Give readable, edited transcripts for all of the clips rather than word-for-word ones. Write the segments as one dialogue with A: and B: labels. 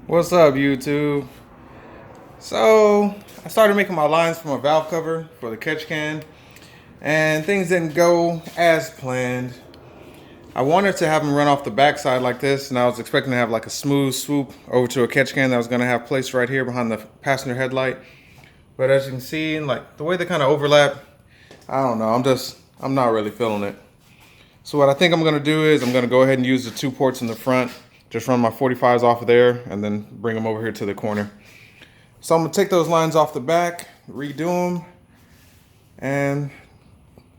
A: What's up, YouTube? So, I started making my lines for my valve cover for the catch can, and things didn't go as planned. I wanted to have them run off the backside like this, and I was expecting to have like a smooth swoop over to a catch can that was going to have placed right here behind the passenger headlight. But as you can see, like the way they kind of overlap, I don't know, I'm not really feeling it. So what I think I'm going to do is I'm going to go ahead and use the two ports in the front. Just run my 45s off of there and then bring them over here to the corner. So I'm gonna take those lines off the back, redo them, and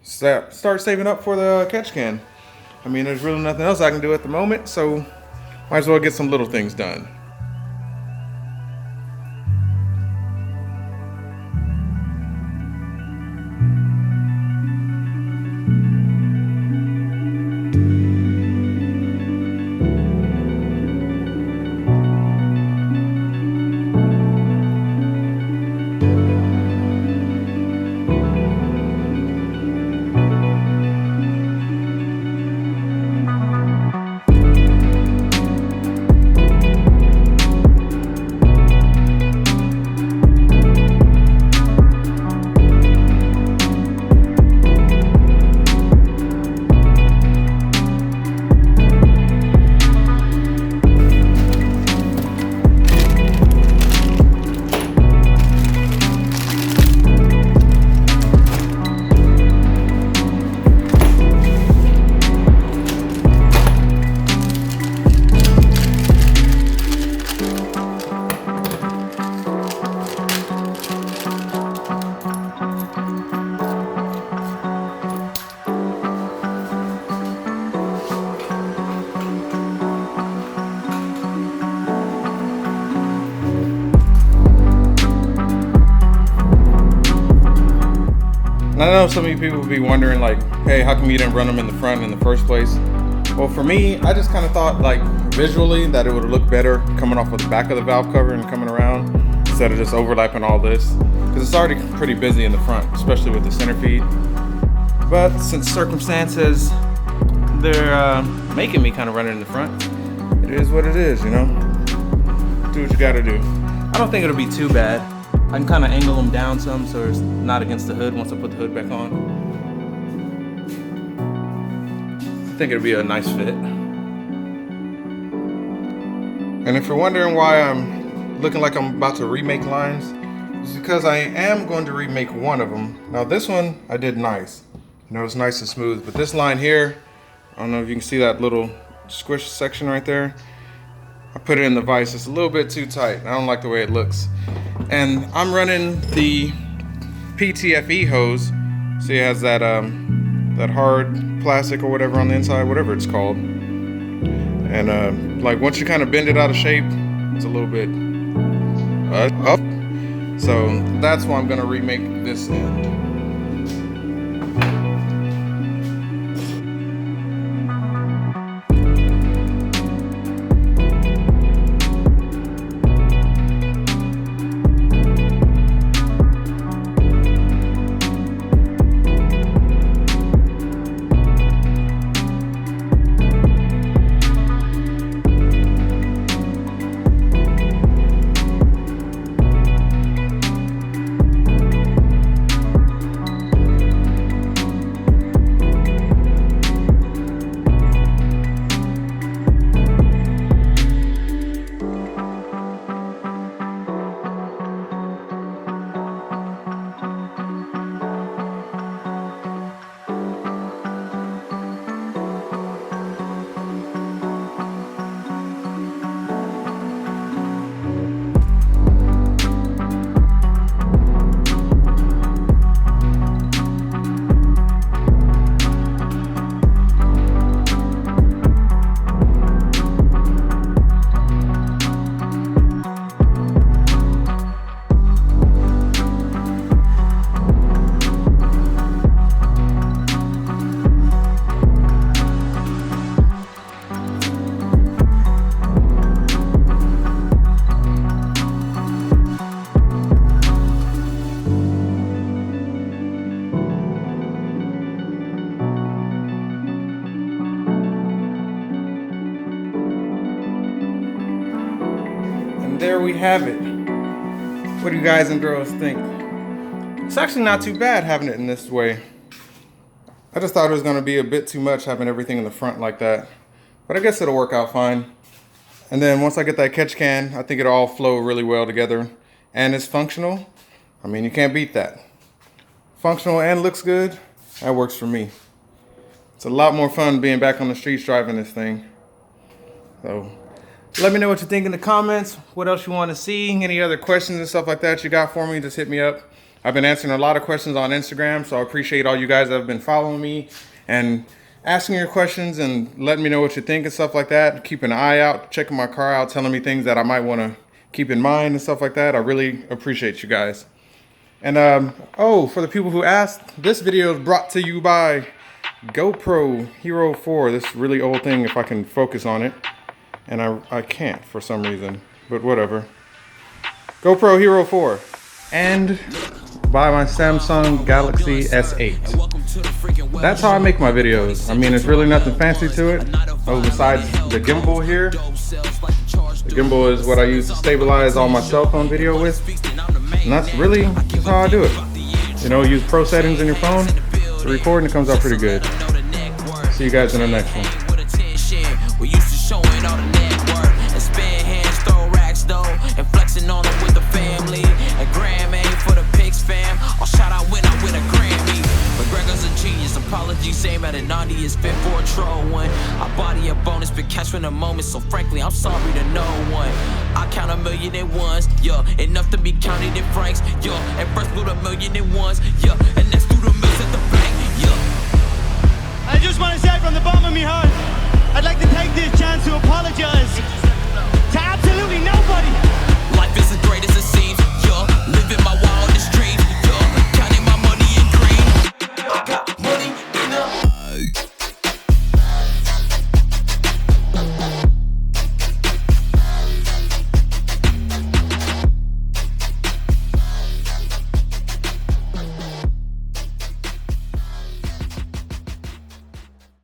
A: start saving up for the catch can. I mean, there's really nothing else I can do at the moment, so might as well get some little things done. And I know some of you people will be wondering, like, hey, how come you didn't run them in the front in the first place? Well, for me, I just kind of thought, like, visually that it would look better coming off of the back of the valve cover and coming around instead of just overlapping all this. Because it's already pretty busy in the front, especially with the center feed. But since circumstances, they're making me kind of run it in the front, it is what it is, you know? Do what you gotta do. I don't think it'll be too bad. I can kind of angle them down some so it's not against the hood once I put the hood back on. I think it'll be a nice fit. And if you're wondering why I'm looking like I'm about to remake lines, it's because I am going to remake one of them. Now this one I did nice. You know, it's nice and smooth, but this line here, I don't know if you can see that little squish section right there. I put it in the vise, it's a little bit too tight. I don't like the way it looks. And I'm running the Ptfe hose, so it has that that hard plastic or whatever on the inside, whatever it's called. And like once you kind of bend it out of shape, it's a little bit up. So that's why I'm gonna remake this end. And there we have it. What do you guys and girls think? It's actually not too bad having it in this way. I just thought it was going to be a bit too much having everything in the front like that. But I guess it'll work out fine. And then once I get that catch can, I think it'll all flow really well together. And it's functional. I mean, you can't beat that. Functional and looks good. That works for me. It's a lot more fun being back on the streets driving this thing. So let me know what you think in the comments. What else you want to see? Any other questions and stuff like that you got for me, just hit me up. I've been answering a lot of questions on Instagram, so I appreciate all you guys that have been following me and asking your questions and letting me know what you think and stuff like that. Keep an eye out, checking my car out, telling me things that I might want to keep in mind and stuff like that. I really appreciate you guys. And oh, for the people who asked, this video is brought to you by GoPro Hero 4. This really old thing, if I can focus on it. And I can't for some reason, but whatever. GoPro Hero 4. And by my Samsung Galaxy S8. That's how I make my videos. I mean, there's really nothing fancy to it. Oh, besides the gimbal here. The gimbal is what I use to stabilize all my cell phone video with. And that's really how I do it. You know, use pro settings in your phone to record and it comes out pretty good. See you guys in the next one. We used to showing all the network and spend hands, throw racks though, and flexing on them with the family. And Grammy for the Pigs fam. I'll shout out when I win a Grammy. McGregor's a genius. Apology, same at a 90 is fit for a troll one. I body a bonus, but catch in a moment. So frankly, I'm sorry to no one. I count a million at once, yeah. Enough to be counted in francs, yeah. And first blew a million at once, yeah. And next through the mills at the bank, yeah.
B: I just want to say from the bottom of my heart, I'd like to take this chance to apologize to absolutely no